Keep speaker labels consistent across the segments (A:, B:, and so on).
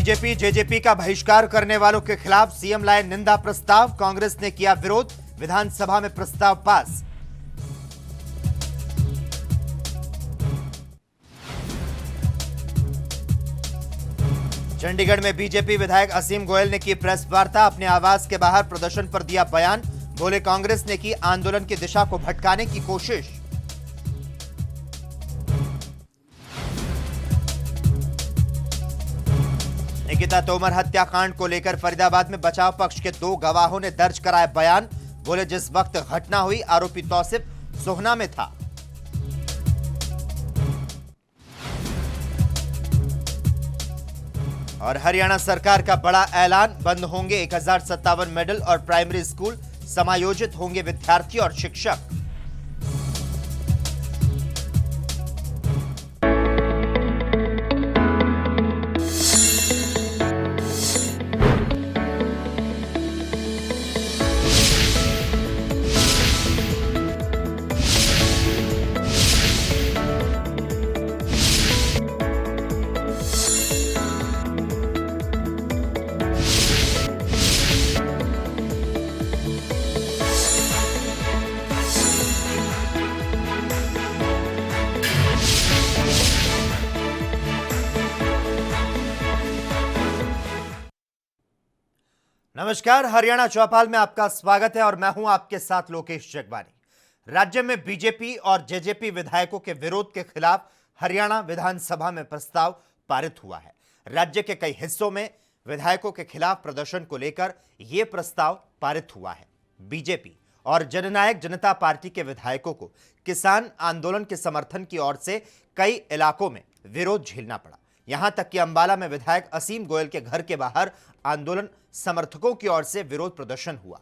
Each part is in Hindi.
A: बीजेपी जेजेपी का बहिष्कार करने वालों के खिलाफ सीएम लाए निंदा प्रस्ताव, कांग्रेस ने किया विरोध, विधानसभा में प्रस्ताव पास। चंडीगढ़ में बीजेपी विधायक असीम गोयल ने की प्रेस वार्ता, अपने आवास के बाहर प्रदर्शन पर दिया बयान, बोले कांग्रेस ने की आंदोलन की दिशा को भटकाने की कोशिश। निकिता तोमर हत्याकांड को लेकर फरीदाबाद में बचाव पक्ष के 2 गवाहों ने दर्ज कराया बयान, बोले जिस वक्त घटना हुई आरोपी तौसिफ सोहना में था। और हरियाणा सरकार का बड़ा ऐलान, बंद होंगे 1057 मिडिल और प्राइमरी स्कूल, समायोजित होंगे विद्यार्थी और शिक्षक। नमस्कार, हरियाणा चौपाल में आपका स्वागत है और मैं हूं आपके साथ लोकेश जगवानी। राज्य में बीजेपी और जेजेपी विधायकों के विरोध के खिलाफ हरियाणा विधानसभा में प्रस्ताव पारित हुआ है। राज्य के कई हिस्सों में विधायकों के खिलाफ प्रदर्शन को लेकर यह प्रस्ताव पारित हुआ है। बीजेपी और जननायक जनता पार्टी के विधायकों को किसान आंदोलन के समर्थन की ओर से कई इलाकों में विरोध झेलना पड़ा। यहां तक कि अंबाला में विधायक असीम गोयल के घर के बाहर आंदोलन समर्थकों की ओर से विरोध प्रदर्शन हुआ।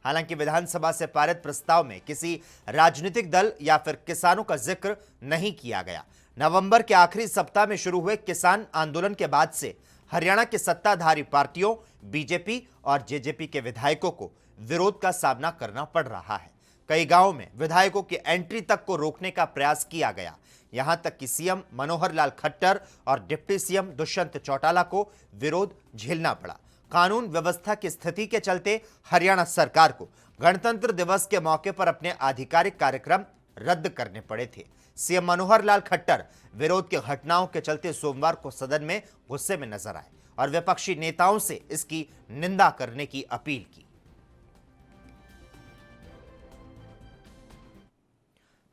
A: हालांकि विधानसभा से पारित प्रस्ताव में किसी राजनीतिक दल या फिर किसानों का जिक्र नहीं किया गया। नवंबर के आखिरी सप्ताह में शुरू हुए किसान आंदोलन के बाद से हरियाणा के सत्ताधारी पार्टियों बीजेपी और जेजेपी के विधायकों को विरोध का सामना करना पड़ रहा है। कई गांवों में विधायकों की एंट्री तक को रोकने का प्रयास किया गया। यहां तक कि सीएम मनोहर लाल खट्टर और डिप्टी सीएम दुष्यंत चौटाला को विरोध झेलना पड़ा। कानून व्यवस्था की स्थिति के चलते हरियाणा सरकार को गणतंत्र दिवस के मौके पर अपने आधिकारिक कार्यक्रम रद्द करने पड़े थे। सीएम मनोहर लाल खट्टर विरोध की घटनाओं के चलते सोमवार को सदन में गुस्से में नजर आए और विपक्षी नेताओं से इसकी निंदा करने की अपील की।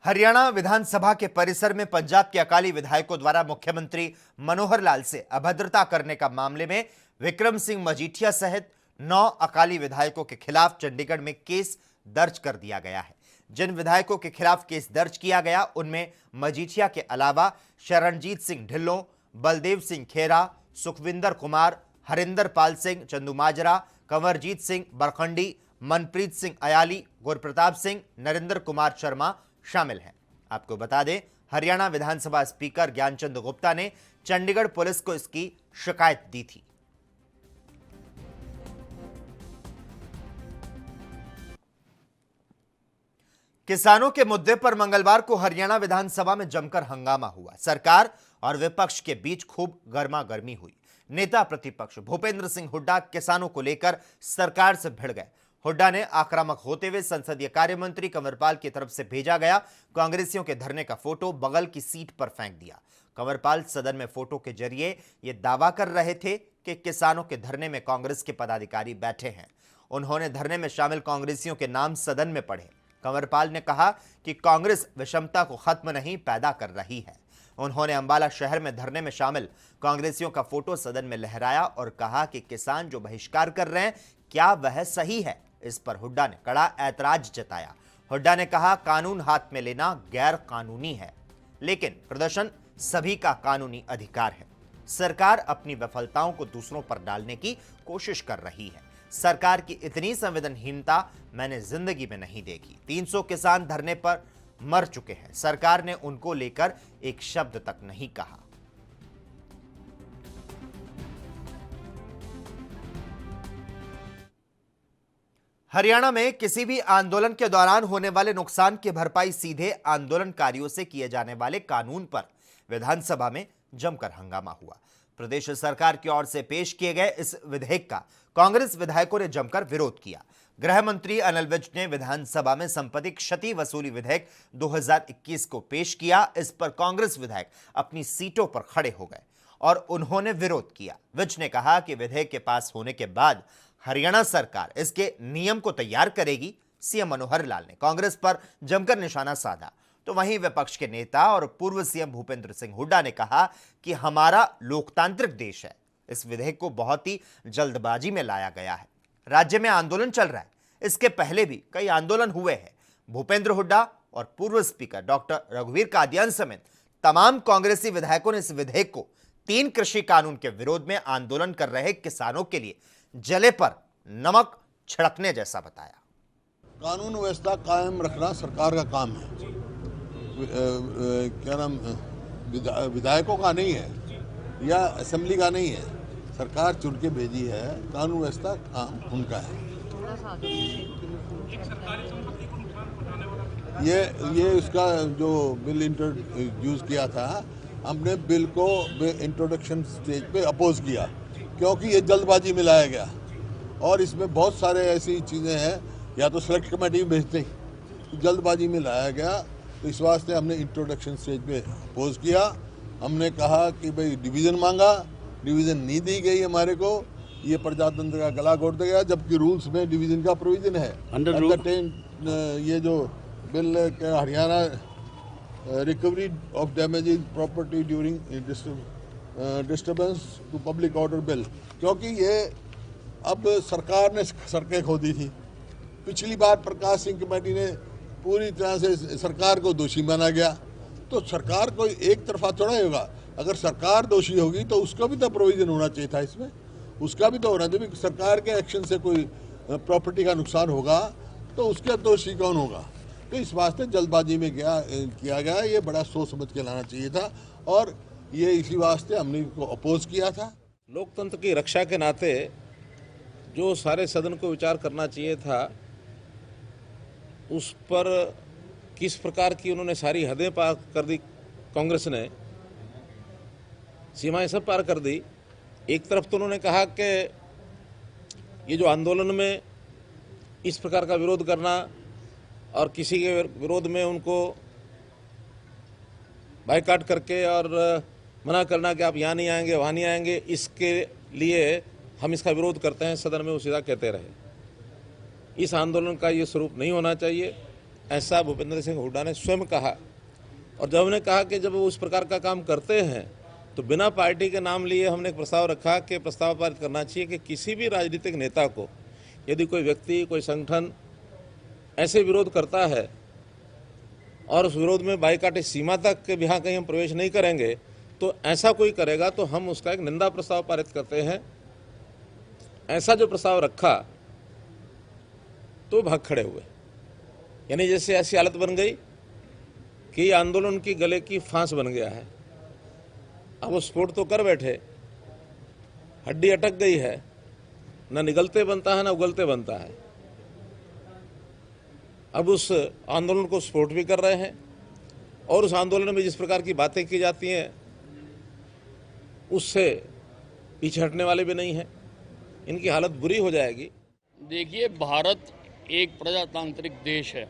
A: हरियाणा विधानसभा के परिसर में पंजाब के अकाली विधायकों द्वारा मुख्यमंत्री मनोहर लाल से अभद्रता करने का मामले में विक्रम सिंह मजीठिया सहित 9 अकाली विधायकों के खिलाफ चंडीगढ़ में केस दर्ज कर दिया गया है। जिन विधायकों के खिलाफ केस दर्ज किया गया उनमें मजीठिया के अलावा शरणजीत सिंह ढिल्लों, बलदेव सिंह खेरा, सुखविंदर कुमार, हरिंदर पाल सिंह चंदूमाजरा, कंवरजीत सिंह बरखंडी, मनप्रीत सिंह अयाली, गुरप्रताप सिंह, नरेंद्र कुमार शर्मा शामिल हैं। आपको बता दें, हरियाणा विधानसभा स्पीकर ज्ञानचंद गुप्ता ने चंडीगढ़ पुलिस को इसकी शिकायत दी थी। किसानों के मुद्दे पर मंगलवार को हरियाणा विधानसभा में जमकर हंगामा हुआ। सरकार और विपक्ष के बीच खूब गर्मागर्मी हुई। नेता प्रतिपक्ष भूपेंद्र सिंह हुड्डा किसानों को लेकर सरकार से भिड़ गए। हुड्डा ने आक्रामक होते हुए संसदीय कार्य मंत्री कंवरपाल की तरफ से भेजा गया कांग्रेसियों के धरने का फोटो बगल की सीट पर फेंक दिया। कंवरपाल सदन में फोटो के जरिए यह दावा कर रहे थे कि किसानों के धरने में कांग्रेस के पदाधिकारी बैठे हैं। उन्होंने धरने में शामिल कांग्रेसियों के नाम सदन में पढ़े। कंवरपाल ने कहा कि कांग्रेस विषमता को खत्म नहीं पैदा कर रही है। उन्होंने अंबाला शहर में धरने में शामिल कांग्रेसियों का फोटो सदन में लहराया और कहा कि किसान जो बहिष्कार कर रहे हैं क्या वह सही है। इस पर हुड्डा ने कड़ा ऐतराज जताया। हुड्डा ने कहा कानून हाथ में लेना गैर कानूनी है, लेकिन प्रदर्शन सभी का कानूनी अधिकार है। सरकार अपनी विफलताओं को दूसरों पर डालने की कोशिश कर रही है। सरकार की इतनी संवेदनहीनता मैंने जिंदगी में नहीं देखी। 300 किसान धरने पर मर चुके हैं, सरकार ने उनको लेकर एक शब्द तक नहीं कहा। हरियाणा में किसी भी आंदोलन के दौरान होने वाले नुकसान की भरपाई सीधे आंदोलनकारियों से किए जाने वाले कानून पर विधानसभा में जमकर हंगामा हुआ। प्रदेश सरकार की ओर से पेश किए गए इस विधेयक का कांग्रेस विधायकों ने जमकर विरोध किया। गृह मंत्री अनिल विज ने विधानसभा में संपत्ति क्षति वसूली विधेयक 2021 को पेश किया। इस पर कांग्रेस विधायक अपनी सीटों पर खड़े हो गए और उन्होंने विरोध किया। विज ने कहा कि विधेयक के पास होने के बाद हरियाणा सरकार इसके नियम को तैयार करेगी। सीएम मनोहर लाल ने कांग्रेस पर जमकर निशाना साधा, तो वहीं विपक्ष के नेता और पूर्व सीएम भूपेंद्र सिंह हुड्डा ने कहा कि हमारा लोकतांत्रिक देश है, इस विधेयक को बहुत ही जल्दबाजी में लाया गया है। राज्य में आंदोलन चल रहा है, इसके पहले भी कई आंदोलन हुए हैं। भूपेंद्र हुड्डा और पूर्व स्पीकर डॉक्टर रघुवीर कादियान समेत तमाम कांग्रेसी विधायकों ने इस विधेयक को 3 कृषि कानून के विरोध में आंदोलन कर रहे किसानों के लिए जले पर नमक छिड़कने जैसा बताया।
B: कानून व्यवस्था कायम रखना सरकार का काम है, क्या नाम, विधायकों का नहीं है या असेंबली का नहीं है। सरकार चुन के भेजी है, कानून व्यवस्था काम उनका है। ये उसका जो बिल इंट्रोड्यूस किया था, हमने बिल को इंट्रोडक्शन स्टेज पे अपोज किया क्योंकि ये जल्दबाजी में लाया गया और इसमें बहुत सारे ऐसी चीज़ें हैं, या तो सेलेक्ट कमेटी में भेजते, जल्दबाजी में लाया गया। तो इस वास्ते हमने इंट्रोडक्शन स्टेज पे अपोज किया। हमने कहा कि भाई डिवीज़न मांगा, डिवीज़न नहीं दी गई हमारे को, ये प्रजातंत्र का गला घोट दिया, जबकि रूल्स में डिवीज़न का प्रोविजन है। ये जो bill Haryana recovery of damage property during disturbance to public order bill, क्योंकि ये अब सरकार ने सड़कें खोदी थी। पिछली बार प्रकाश सिंह कमेटी ने पूरी तरह से सरकार को दोषी माना गया, तो सरकार कोई एक तरफा थोड़ा ही होगा। अगर सरकार दोषी होगी तो उसका भी तो प्रोविजन होना चाहिए था, इसमें उसका भी तो होना चाहिए। सरकार के एक्शन से कोई प्रॉपर्टी का नुकसान होगा तो उसका दोषी कौन होगा? तो इस वास्ते जल्दबाजी में किया गया, ये बड़ा सोच समझ के लाना चाहिए था और ये इसी वास्ते हमने इसको अपोज किया था।
C: लोकतंत्र की रक्षा के नाते जो सारे सदन को विचार करना चाहिए था, उस पर किस प्रकार की उन्होंने सारी हदें पार कर दी। कांग्रेस ने सीमाएं सब पार कर दी। एक तरफ तो उन्होंने कहा कि ये जो आंदोलन में इस प्रकार का विरोध करना और किसी के विरोध में उनको बायकॉट करके और मना करना कि आप यहाँ नहीं आएंगे, वहाँ नहीं आएंगे, इसके लिए हम इसका विरोध करते हैं, सदन में वो सीधा कहते रहे। इस आंदोलन का ये स्वरूप नहीं होना चाहिए, ऐसा भूपेंद्र सिंह हुड्डा ने स्वयं कहा। और जब उन्होंने कहा कि जब वो उस प्रकार का काम करते हैं तो बिना पार्टी के नाम लिए हमने एक प्रस्ताव रखा कि प्रस्ताव पारित करना चाहिए कि किसी भी राजनीतिक नेता को यदि कोई व्यक्ति, कोई संगठन ऐसे विरोध करता है और उस विरोध में बाईकाट सीमा तक के यहाँ कहीं हम प्रवेश नहीं करेंगे, तो ऐसा कोई करेगा तो हम उसका एक निंदा प्रस्ताव पारित करते हैं। ऐसा जो प्रस्ताव रखा तो भाग खड़े हुए, यानी जैसे ऐसी हालत बन गई कि आंदोलन की गले की फांस बन गया है। अब वो स्फोट तो कर बैठे, हड्डी अटक गई है, ना निगलते बनता है ना उगलते बनता है। अब उस आंदोलन को स्फोट भी कर रहे हैं और उस आंदोलन में जिस प्रकार की बातें की जाती हैं उससे पीछे हटने वाले भी नहीं हैं। इनकी हालत बुरी हो जाएगी।
D: देखिए, भारत एक प्रजातांत्रिक देश है।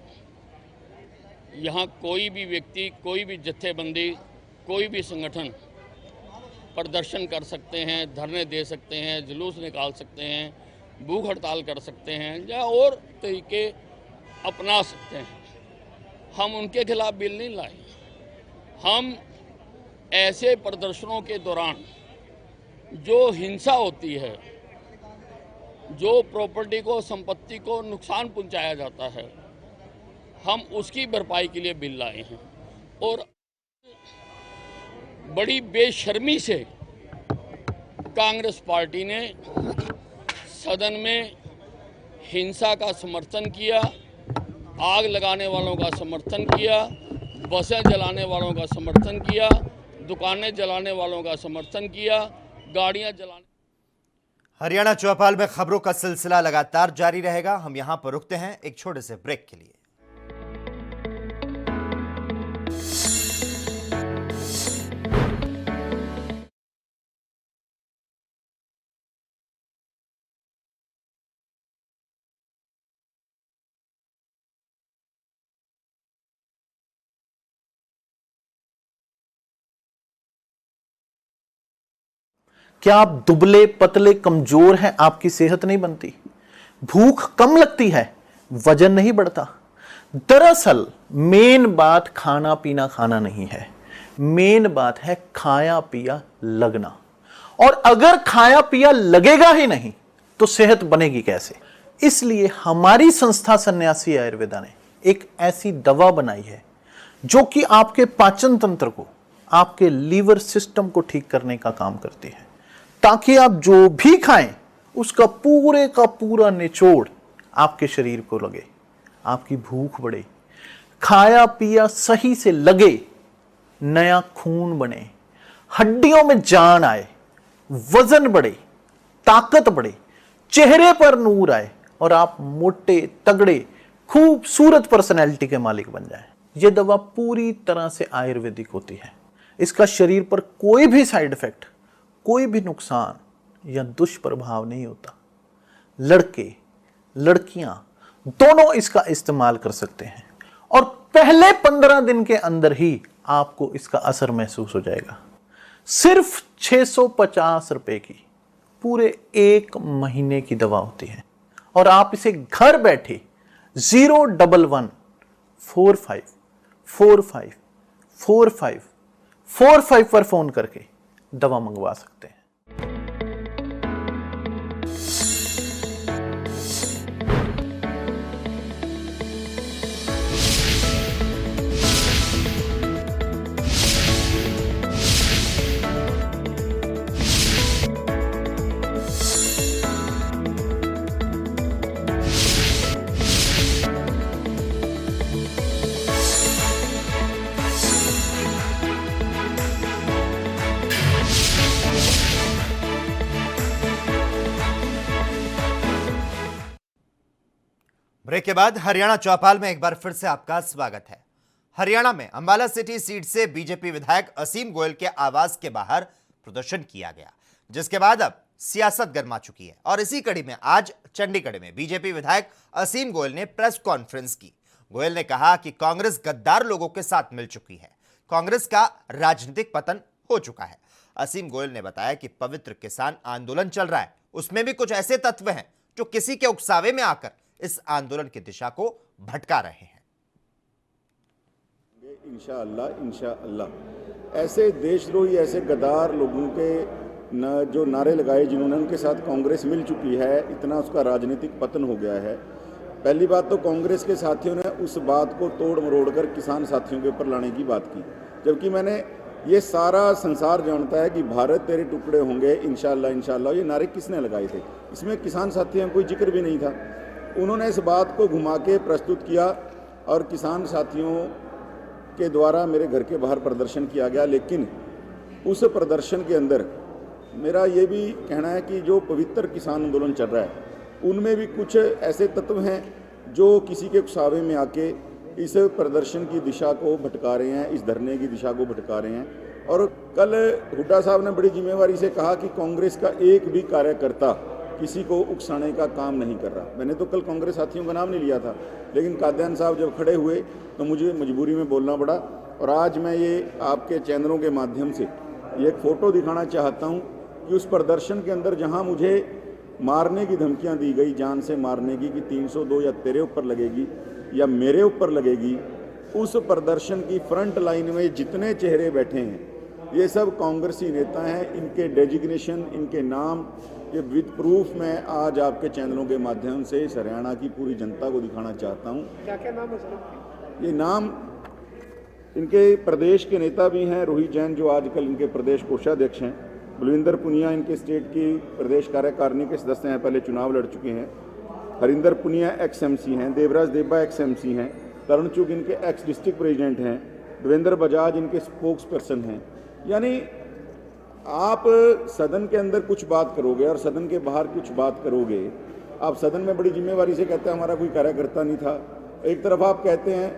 D: यहाँ कोई भी व्यक्ति, कोई भी जत्थेबंदी, कोई भी संगठन प्रदर्शन कर सकते हैं, धरने दे सकते हैं, जुलूस निकाल सकते हैं, भूख हड़ताल कर सकते हैं या और तरीके अपना सकते हैं। हम उनके खिलाफ बिल नहीं लाए। हम ऐसे प्रदर्शनों के दौरान जो हिंसा होती है, जो प्रॉपर्टी को, संपत्ति को नुकसान पहुंचाया जाता है, हम उसकी भरपाई के लिए बिल लाए हैं। और बड़ी बेशर्मी से कांग्रेस पार्टी ने सदन में हिंसा का समर्थन किया, आग लगाने वालों का समर्थन किया, बसें जलाने वालों का समर्थन किया, दुकानें जलाने वालों का समर्थन किया, गाड़ियां जलाने।
A: हरियाणा चौपाल में खबरों का सिलसिला लगातार जारी रहेगा। हम यहां पर रुकते हैं एक छोटे से ब्रेक के लिए।
E: क्या आप दुबले पतले कमजोर हैं, आपकी सेहत नहीं बनती? भूख कम लगती है, वजन नहीं बढ़ता? दरअसल मेन बात खाना पीना खाना नहीं है, मेन बात है खाया पिया लगना। और अगर खाया पिया लगेगा ही नहीं तो सेहत बनेगी कैसे? इसलिए हमारी संस्था सन्यासी आयुर्वेदा ने एक ऐसी दवा बनाई है जो कि आपके पाचन तंत्र को, आपके लीवर सिस्टम को ठीक करने का काम करती है, ताकि आप जो भी खाएं उसका पूरे का पूरा निचोड़ आपके शरीर को लगे, आपकी भूख बढ़े, खाया पिया सही से लगे, नया खून बने, हड्डियों में जान आए, वजन बढ़े, ताकत बढ़े, चेहरे पर नूर आए और आप मोटे तगड़े खूबसूरत पर्सनैलिटी के मालिक बन जाएं। यह दवा पूरी तरह से आयुर्वेदिक होती है। इसका शरीर पर कोई भी साइड इफेक्ट, कोई भी नुकसान या दुष्प्रभाव नहीं होता। लड़के लड़कियां दोनों इसका इस्तेमाल कर सकते हैं और पहले 15 दिन के अंदर ही आपको इसका असर महसूस हो जाएगा। सिर्फ 650 रुपए की पूरे 1 महीने की दवा होती है और आप इसे घर बैठे 01145454545 पर फोन करके दवा मंगवा सकते हैं।
A: ब्रेक के बाद हरियाणा चौपाल में एक बार फिर से आपका स्वागत है। हरियाणा में अंबाला सिटी सीट से बीजेपी विधायक असीम गोयल के आवास के बाहर प्रदर्शन किया गया, जिसके बाद अब सियासत गर्मा चुकी है। और इसी कड़ी में आज चंडीगढ़ में बीजेपी विधायक असीम गोयल ने प्रेस कॉन्फ्रेंस की। गोयल ने कहा कि कांग्रेस गद्दार लोगों के साथ मिल चुकी है, कांग्रेस का राजनीतिक पतन हो चुका है। असीम गोयल ने बताया कि पवित्र किसान आंदोलन चल रहा है, उसमें भी कुछ ऐसे तत्व हैं जो किसी के उकसावे में आकर इस आंदोलन की दिशा को भटका रहे हैं।
F: इंशाअल्लाह ऐसे देशद्रोही, ऐसे गद्दार लोगों के जो नारे लगाए, जिन्होंने उनके साथ कांग्रेस मिल चुकी है, इतना उसका राजनीतिक पतन हो गया है। पहली बात तो कांग्रेस के साथियों ने उस बात को तोड़ मरोड़ कर किसान साथियों के ऊपर लाने की बात की, जबकि मैंने ये सारा संसार जानता है कि भारत तेरे टुकड़े होंगे इंशाअल्लाह इंशाअल्लाह, ये नारे किसने लगाए थे? इसमें किसान साथियों का कोई जिक्र भी नहीं था। उन्होंने इस बात को घुमा के प्रस्तुत किया और किसान साथियों के द्वारा मेरे घर के बाहर प्रदर्शन किया गया। लेकिन उस प्रदर्शन के अंदर मेरा ये भी कहना है कि जो पवित्र किसान आंदोलन चल रहा है, उनमें भी कुछ ऐसे तत्व हैं जो किसी के उकसावे में आके इस प्रदर्शन की दिशा को भटका रहे हैं, इस धरने की दिशा को भटका रहे हैं। और कल हुड्डा साहब ने बड़ी जिम्मेवारी से कहा कि कांग्रेस का एक भी कार्यकर्ता किसी को उकसाने का काम नहीं कर रहा। मैंने तो कल कांग्रेस साथियों का नाम नहीं लिया था, लेकिन कादियान साहब जब खड़े हुए तो मुझे मजबूरी में बोलना पड़ा। और आज मैं ये आपके चैनलों के माध्यम से ये एक फ़ोटो दिखाना चाहता हूँ कि उस प्रदर्शन के अंदर जहाँ मुझे मारने की धमकियाँ दी गई, जान से मारने की, कि 302 या तेरे ऊपर लगेगी या मेरे ऊपर लगेगी, उस प्रदर्शन की फ्रंट लाइन में जितने चेहरे बैठे हैं ये सब कांग्रेसी नेता हैं। इनके डेजिग्नेशन, इनके नाम, ये विद प्रूफ मैं आज आपके चैनलों के माध्यम से इस हरियाणा की पूरी जनता को दिखाना चाहता हूँ। क्या क्या नाम है सर? ये नाम इनके प्रदेश के नेता भी हैं। रोहित जैन जो आजकल इनके प्रदेश कोषाध्यक्ष हैं, बलविंदर पुनिया इनके स्टेट की प्रदेश कार्यकारिणी के सदस्य हैं, पहले चुनाव लड़ चुके हैं। हरिंदर पुनिया एक्स एमसी हैं, देवराज देब्बा एक्स एमसी हैं, तरुण चुग इनके एक्स डिस्ट्रिक्ट प्रेसिडेंट हैं, देवेंद्र बजाज इनके स्पोक्स पर्सन हैं। यानी आप सदन के अंदर कुछ बात करोगे और सदन के बाहर कुछ बात करोगे। आप सदन में बड़ी जिम्मेवारी से कहते हैं हमारा कोई कार्यकर्ता नहीं था, एक तरफ आप कहते हैं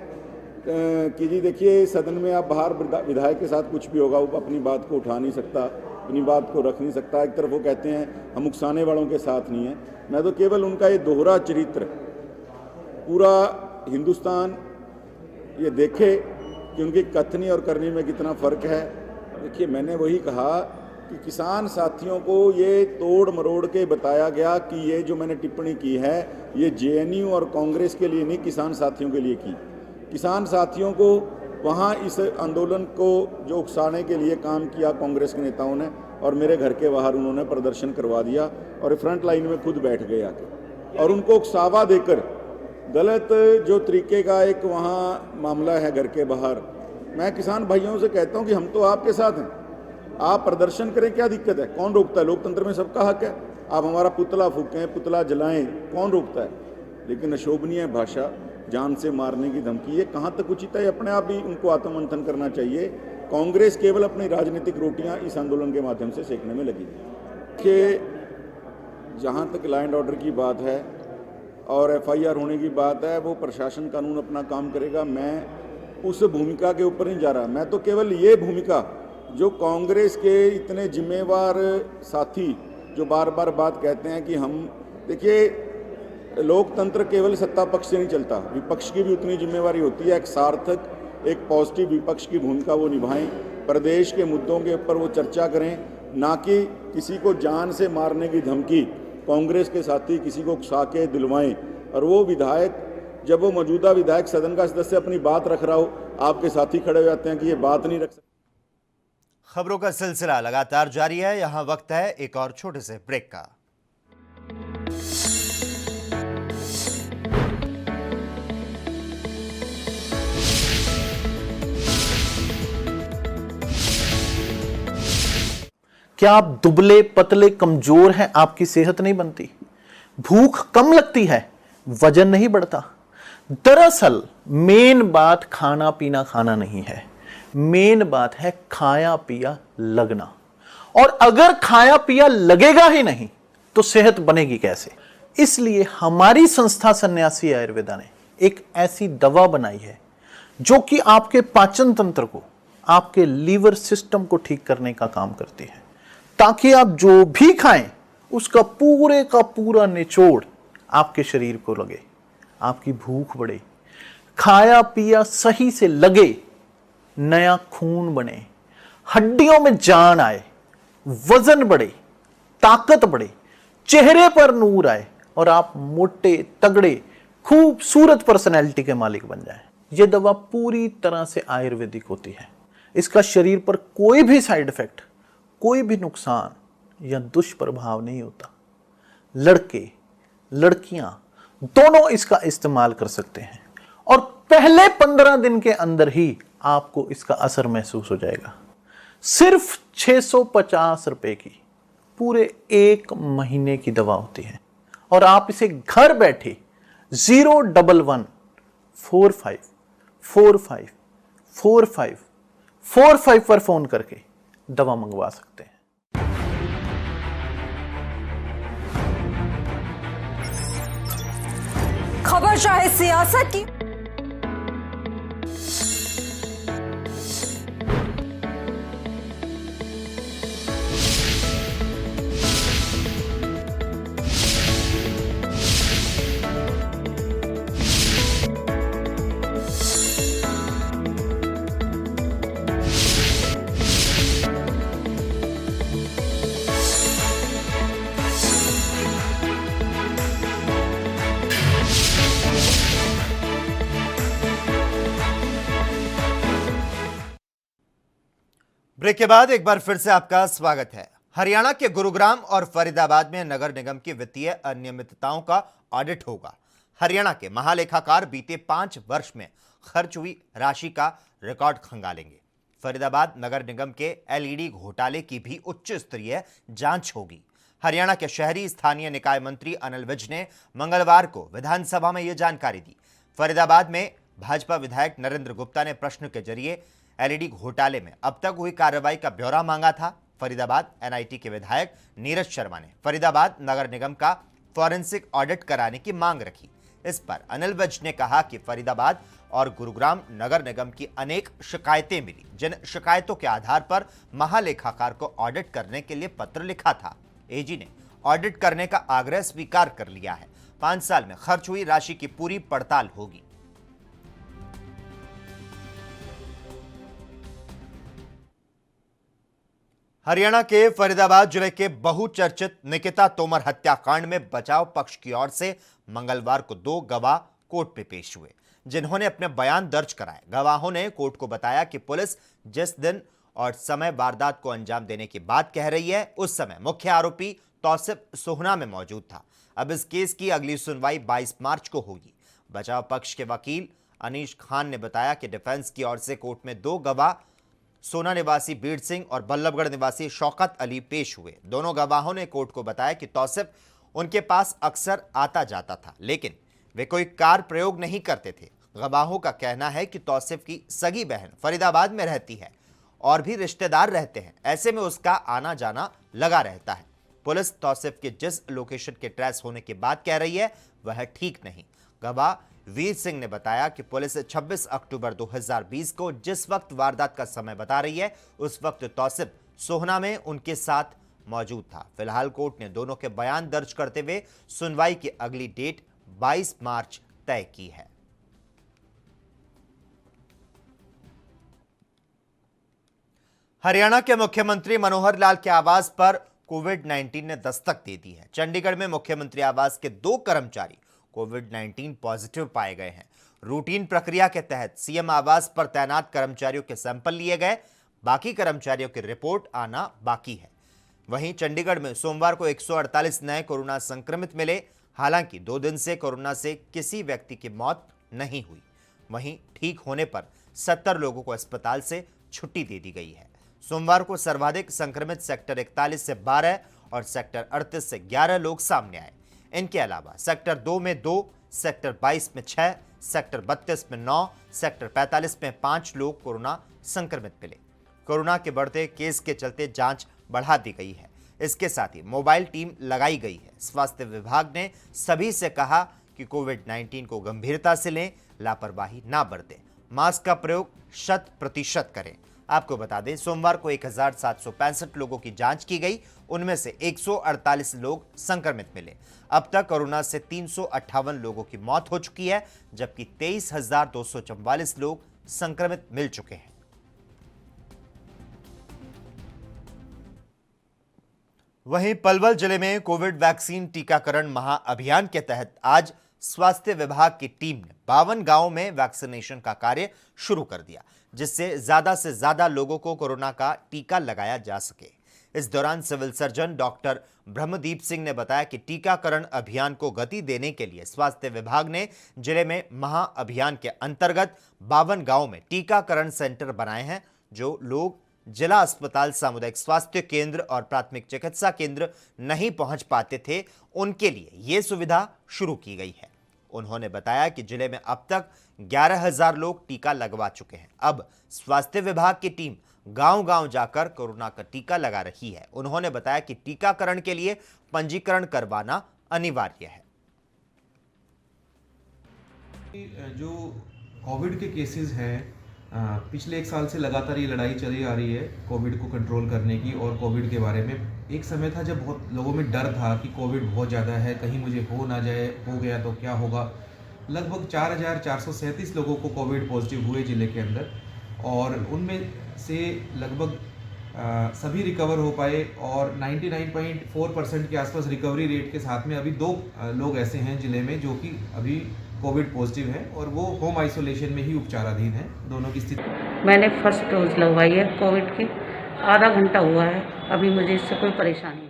F: कि जी देखिए सदन में आप बाहर विधायक के साथ कुछ भी होगा वो अपनी बात को उठा नहीं सकता, अपनी बात को रख नहीं सकता। एक तरफ वो कहते हैं हम उकसाने वालों के साथ नहीं हैं। मैं तो केवल उनका ये दोहरा चरित्र पूरा हिंदुस्तान ये देखे कि उनकी कथनी और करनी में कितना फ़र्क है। देखिए मैंने वही कहा कि किसान साथियों को ये तोड़ मरोड़ के बताया गया कि ये जो मैंने टिप्पणी की है ये जेएनयू और कांग्रेस के लिए नहीं, किसान साथियों के लिए की। किसान साथियों को वहाँ इस आंदोलन को जो उकसाने के लिए काम किया कांग्रेस के नेताओं ने, और मेरे घर के बाहर उन्होंने प्रदर्शन करवा दिया और फ्रंट लाइन में खुद बैठ गए आके, और उनको उकसावा देकर गलत जो तरीके का एक वहाँ मामला है घर के बाहर। मैं किसान भाइयों से कहता हूँ कि हम तो आपके साथ हैं, आप प्रदर्शन करें, क्या दिक्कत है, कौन रोकता है? लोकतंत्र में सबका हक है। आप हमारा पुतला फूकें, पुतला जलाएं, कौन रोकता है? लेकिन अशोभनीय भाषा, जान से मारने की धमकी, ये कहाँ तक उचित है? अपने आप भी उनको आत्ममंथन करना चाहिए। कांग्रेस केवल अपनी राजनीतिक रोटियां इस आंदोलन के माध्यम से सेकने में लगी कि जहाँ तक लॉ एंड ऑर्डर की बात है और एफआईआर होने की बात है, वो प्रशासन कानून अपना काम करेगा। मैं उस भूमिका के ऊपर नहीं जा रहा। मैं तो केवल ये भूमिका जो कांग्रेस के इतने जिम्मेवार साथी जो बार बार बात कहते हैं कि हम, देखिए लोकतंत्र केवल सत्ता पक्ष से नहीं चलता, विपक्ष की भी उतनी जिम्मेवारी होती है। एक सार्थक, एक पॉजिटिव विपक्ष की भूमिका वो निभाएं, प्रदेश के मुद्दों के ऊपर वो चर्चा करें, ना कि किसी को जान से मारने की धमकी कांग्रेस के साथी किसी को उकसा के दिलवाएं। और वो विधायक, जब वो मौजूदा विधायक सदन का सदस्य अपनी बात रख रहा हो, आपके साथी खड़े हो जाते हैं कि ये बात नहीं रख सकते।
A: खबरों का सिलसिला लगातार जारी है। यहां वक्त है एक और छोटे से ब्रेक का।
E: क्या आप दुबले पतले कमजोर हैं, आपकी सेहत नहीं बनती, भूख कम लगती है, वजन नहीं बढ़ता? दरअसल मेन बात खाना पीना खाना नहीं है, मेन बात है खाया पिया लगना। और अगर खाया पिया लगेगा ही नहीं तो सेहत बनेगी कैसे? इसलिए हमारी संस्था सन्यासी आयुर्वेदा ने एक ऐसी दवा बनाई है जो कि आपके पाचन तंत्र को, आपके लीवर सिस्टम को ठीक करने का काम करती है, ताकि आप जो भी खाएं उसका पूरे का पूरा निचोड़ आपके शरीर को लगे, आपकी भूख बढ़े, खाया पिया सही से लगे, नया खून बने, हड्डियों में जान आए, वजन बढ़े, ताकत बढ़े, चेहरे पर नूर आए और आप मोटे तगड़े खूबसूरत पर्सनैलिटी के मालिक बन जाएं। यह दवा पूरी तरह से आयुर्वेदिक होती है। इसका शरीर पर कोई भी साइड इफेक्ट, कोई भी नुकसान या दुष्प्रभाव नहीं होता। लड़के लड़कियां दोनों इसका इस्तेमाल कर सकते हैं और पहले 15 दिन के अंदर ही आपको इसका असर महसूस हो जाएगा। सिर्फ 650 रुपए की पूरे 1 महीने की दवा होती है और आप इसे घर बैठे 01145454545 पर फोन करके दवा मंगवा सकते हैं।
G: खबर चाहे सियासत की,
A: ब्रेक के बाद एक बार फिर से आपका स्वागत है। हरियाणा के गुरुग्राम और फरीदाबाद में नगर निगम की वित्तीय अनियमितताओं का ऑडिट होगा। हरियाणा के महालेखाकार बीते 5 वर्ष में खर्च हुई राशि का रिकॉर्ड खंगालेंगे। फरीदाबाद नगर निगम के एलईडी घोटाले की भी उच्च स्तरीय जांच होगी। हरियाणा के शहरी स्थानीय निकाय मंत्री अनिल विज ने मंगलवार को विधानसभा में यह जानकारी दी। फरीदाबाद में भाजपा विधायक नरेंद्र गुप्ता ने प्रश्न के जरिए एलईडी घोटाले में अब तक हुई कार्रवाई का ब्यौरा मांगा था। फरीदाबाद एनआईटी के विधायक नीरज शर्मा ने फरीदाबाद नगर निगम का फॉरेंसिक ऑडिट कराने की मांग रखी। इस पर अनिल विज ने कहा कि फरीदाबाद और गुरुग्राम नगर निगम की अनेक शिकायतें मिली, जिन शिकायतों के आधार पर महालेखाकार को ऑडिट करने के लिए पत्र लिखा था। एजी ने ऑडिट करने का आग्रह स्वीकार कर लिया है। 5 साल में खर्च हुई राशि की पूरी पड़ताल होगी। हरियाणा के फरीदाबाद जिले के बहुचर्चित निकिता तोमर हत्याकांड में बचाव पक्ष की ओर से मंगलवार को 2 गवाह कोर्ट में पेश हुए, जिन्होंने अपने बयान दर्ज कराए। गवाहों ने कोर्ट को बताया कि पुलिस जिस दिन और समय वारदात को अंजाम देने की बात कह रही है, उस समय मुख्य आरोपी तौसिफ सोहना में मौजूद था। अब इस केस की अगली सुनवाई 22 मार्च को होगी। बचाव पक्ष के वकील अनीश खान ने बताया कि डिफेंस की ओर से कोर्ट में 2 गवाह सोना निवासी बीड़ सिंह और बल्लभगढ़ निवासी शौकत अली पेश हुए। दोनों गवाहों ने कोर्ट को बताया कि तौसिफ उनके पास अक्सर आता जाता था, लेकिन वे कोई कार प्रयोग नहीं करते थे। गवाहों का कहना है कि तौसिफ की सगी बहन फरीदाबाद में रहती है और भी रिश्तेदार रहते हैं, ऐसे में उसका आना जाना लगा रहता है। पुलिस तौसिफ के जिस लोकेशन के ट्रेस होने की बात कह रही है वह ठीक नहीं। गवाह वीर सिंह ने बताया कि पुलिस 26 अक्टूबर 2020 को जिस वक्त वारदात का समय बता रही है, उस वक्त तौसिफ सोहना में उनके साथ मौजूद था। फिलहाल कोर्ट ने दोनों के बयान दर्ज करते हुए सुनवाई की अगली डेट 22 मार्च तय की है। हरियाणा के मुख्यमंत्री मनोहर लाल के आवास पर कोविड-19 ने दस्तक दे दी है। चंडीगढ़ में मुख्यमंत्री आवास के 2 कर्मचारी कोविड-19 पॉजिटिव पाए गए हैं। रूटीन प्रक्रिया के तहत सीएम आवास पर तैनात कर्मचारियों के सैंपल लिए गए, बाकी कर्मचारियों की रिपोर्ट आना बाकी है। वहीं चंडीगढ़ में सोमवार को 148 नए कोरोना संक्रमित मिले। हालांकि 2 दिन से कोरोना से किसी व्यक्ति की मौत नहीं हुई। वहीं ठीक होने पर 70 लोगों को अस्पताल से छुट्टी दे दी गई है। सोमवार को सर्वाधिक संक्रमित सेक्टर 41 से 12 और सेक्टर 38 से 11 लोग सामने आए। इनके अलावा सेक्टर 2 में 2, सेक्टर 22 में 6, सेक्टर 32 में 9, सेक्टर 45 में 5 लोग कोरोना संक्रमित मिले। कोरोना के बढ़ते केस के चलते जांच बढ़ा दी गई है। इसके साथ ही मोबाइल टीम लगाई गई है। स्वास्थ्य विभाग ने सभी से कहा कि कोविड-19 को गंभीरता से लें, लापरवाही ना बरतें, मास्क का प्रयोग 100% करें। आपको बता दें, सोमवार को 1765 लोगों की जांच की गई, उनमें से 148 लोग संक्रमित मिले। अब तक कोरोना से 358 लोगों की मौत हो चुकी है, जबकि 23,244 लोग संक्रमित मिल चुके हैं। वहीं पलवल जिले में कोविड वैक्सीन टीकाकरण महाअभियान के तहत आज स्वास्थ्य विभाग की टीम ने 52 गांवों में वैक्सीनेशन का कार्य शुरू कर दिया, जिससे ज्यादा से ज्यादा लोगों को कोरोना का टीका लगाया जा सके। इस दौरान civil surgeon doctor Brahmdeep Singh ने बताया कि टीकाकरण अभियान को गति देने के लिए स्वास्थ्य विभाग ने जिले में महाअभियान के अंतर्गत 52 गांवों में टीकाकरण सेंटर बनाए हैं। जो लोग जिला अस्पताल, सामुदायिक स्वास्थ्य केंद्र और प्राथमिक चिकित्सा केंद्र नहीं पहुंच पाते थे, उनके लिए यह सुविधा शुरू की गई है। उन्होंने बताया कि जिले में अब तक 11,000 लोग टीका लगवा चुके हैं। अब स्वास्थ्य विभाग की टीम गांव-गांव जाकर कोरोना का टीका लगा रही है। उन्होंने बताया कि टीकाकरण के लिए पंजीकरण करवाना अनिवार्य है।
H: जो कोविड के केसेस हैं, पिछले 1 साल से लगातार ये लड़ाई चली आ रही है कोविड को कंट्रोल करने की। और कोविड के बारे में एक समय था जब बहुत लोगों में डर था कि कोविड बहुत ज़्यादा है, कहीं मुझे हो ना जाए, हो गया तो क्या होगा। लगभग 4,437 लोगों को कोविड पॉजिटिव हुए जिले के अंदर, और उनमें से लगभग सभी रिकवर हो पाए। और 99.4% के आसपास रिकवरी रेट के साथ में अभी 2 लोग ऐसे हैं जिले में जो कि अभी कोविड पॉजिटिव है और वो होम आइसोलेशन में ही उपचाराधीन है। दोनों की स्थिति,
I: मैंने फर्स्ट डोज लगवाई है कोविड की, आधा घंटा हुआ है, अभी मुझे इससे कोई परेशानी नहीं।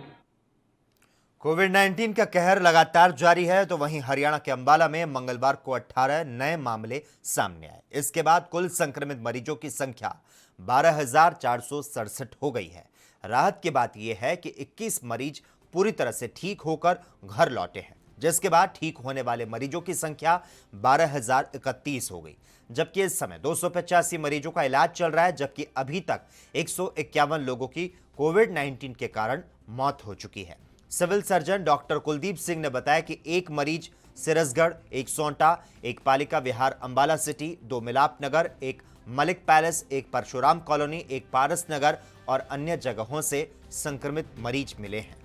A: कोविड-19 का कहर लगातार जारी है, तो वहीं हरियाणा के अंबाला में मंगलवार को 18 नए मामले सामने आए। इसके बाद कुल संक्रमित मरीजों की संख्या 12,467 हो गई है। राहत की बात यह है कि 21 मरीज पूरी तरह से ठीक होकर घर लौटे हैं, जिसके बाद ठीक होने वाले मरीजों की संख्या 12,031 हो गई। जबकि इस समय 285 मरीजों का इलाज चल रहा है, जबकि अभी तक 151 लोगों की कोविड-19 के कारण मौत हो चुकी है। Civil surgeon doctor Kuldeep Singh ने बताया कि 1 मरीज सिरसगढ़, 1 सोंटा, 1 पालिका विहार अंबाला सिटी, 2 मिलाप नगर, 1 मलिक पैलेस, 1 परशुराम कॉलोनी, 1 पारस नगर और अन्य जगहों से संक्रमित मरीज मिले हैं।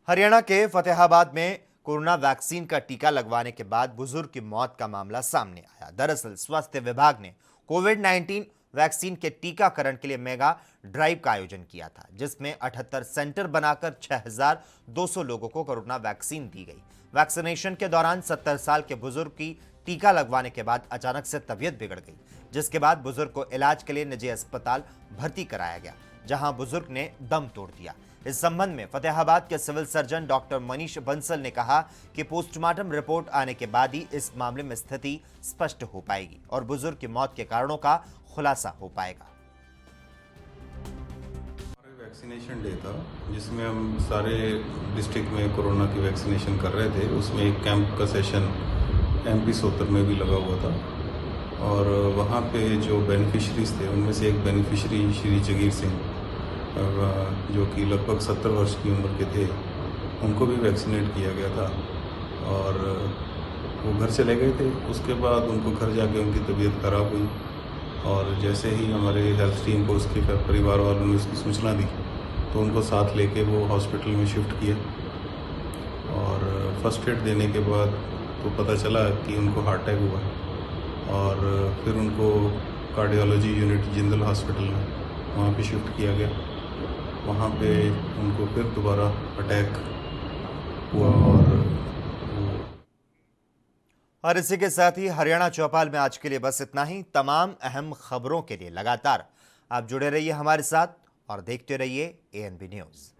A: हरियाणा के फतेहाबाद में कोरोना वैक्सीन का टीका लगवाने के बाद बुजुर्ग की मौत का मामला सामने आया। दरअसल स्वास्थ्य विभाग ने कोविड-19 वैक्सीन के टीकाकरण के लिए मेगा ड्राइव का आयोजन किया था, जिसमें 78 सेंटर बनाकर 6,200 लोगों को कोरोना वैक्सीन दी गई। वैक्सीनेशन के दौरान 70 साल के बुजुर्ग की टीका लगवाने के बाद अचानक से तबीयत बिगड़ गई, जिसके बाद बुजुर्ग को इलाज के लिए निजी अस्पताल भर्ती कराया गया, जहां बुजुर्ग ने दम तोड़ दिया। इस संबंध में फतेहाबाद के civil surgeon doctor Manish Bansal ने कहा कि पोस्टमार्टम रिपोर्ट आने के बाद ही इस मामले में स्थिति स्पष्ट हो पाएगी और बुजुर्ग की मौत के कारणों का खुलासा हो पाएगा।
J: वैक्सीनेशन डे था जिसमें हम सारे डिस्ट्रिक्ट में कोरोना की वैक्सीनेशन कर रहे थे। उसमें एक कैंप का सेशन MP सोतर में भी लगा हुआ था और वहाँ पे जो बेनिफिशरीज थे उनमें से एक बेनिफिशरी श्री जगीर सिंह जो कि लगभग 70 वर्ष की उम्र के थे, उनको भी वैक्सीनेट किया गया था और वो घर चले गए थे। उसके बाद उनको घर जाके उनकी तबीयत खराब हुई और जैसे ही हमारे हेल्थ टीम को उसके परिवार वालों ने उसकी सूचना दी तो उनको साथ लेके वो हॉस्पिटल में शिफ्ट किया और फर्स्ट एड देने के बाद तो पता चला कि उनको हार्ट अटैक हुआ और फिर उनको कार्डियोलॉजी यूनिट जिंदल हॉस्पिटल में वहाँ पे शिफ्ट किया गया। वहाँ पे उनको फिर दोबारा अटैक हुआ
A: और इसी के साथ ही हरियाणा चौपाल में आज के लिए बस इतना ही। तमाम अहम खबरों के लिए लगातार आप जुड़े रहिए हमारे साथ और देखते रहिए ANB न्यूज़।